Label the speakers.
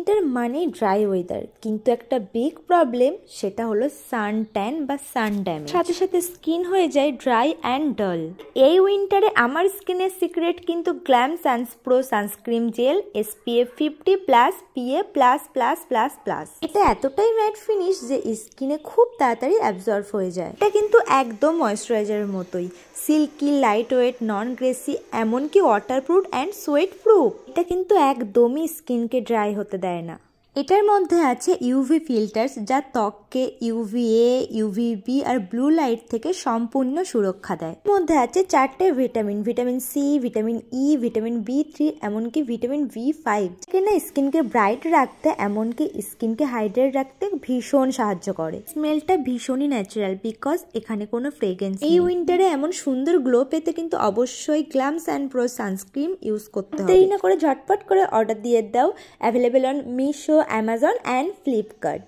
Speaker 1: Winter মানে dry weather, কিন্তু একটা বিগ প্রবলেম, সেটা হলো সান ট্যান বা সান ড্যামেজ। সাথে সাথে স্কিন হয়ে যায় ড্রাই অ্যান্ড ডাল। এই উইন্টারে আমার স্কিনের সিক্রেট কিন্তু গ্ল্যাম সানস্প্রো সানস্ক্রিন জেল SPF 50+ PA++++। এটা এতটাই ম্যাট ফিনিশ যে স্কিনে খুব তাড়াতাড়ি অ্যাবজর্ব হয়ে যায়। এটা কিন্তু একদম ময়শ্চারাইজারের মতোই, silky, lightweight, non greasy, এমনকি ওয়াটারপ্রুফ অ্যান্ড সোয়েট প্রুফ। এটা কিন্তু একদমই স্কিনকে ড্রাই হতে দেয় না। এটার মধ্যে আছে ইউভি ফিল্টার্স, যা ত্বককে UVA, UVB আর ব্লু লাইট থেকে সম্পূর্ণ সুরক্ষা দেয়। এর মধ্যে আছে 4টে vitamin C, vitamin E, vitamin B3, এমনকি ভিটামিন B5, যেটা স্কিনকে ব্রাইট রাখতে এমনকি স্কিনকে হাইড্রেট রাখতে ভীষণ সাহায্য করে। স্মেলটা ভীষণই ন্যাচারাল, বিকজ এখানে কোনো ফ্রেগ্রেন্স নেই। এই উইন্টারে এমন সুন্দর গ্লো পেতে কিন্তু অবশ্যই গ্ল্যাম সানপ্রো সানস্ক্রিন ইউজ করতে হবে। দেরি না করে ঝটপট করে অর্ডার দিয়ে দাও। Available on Meesho, Amazon and Flipkart.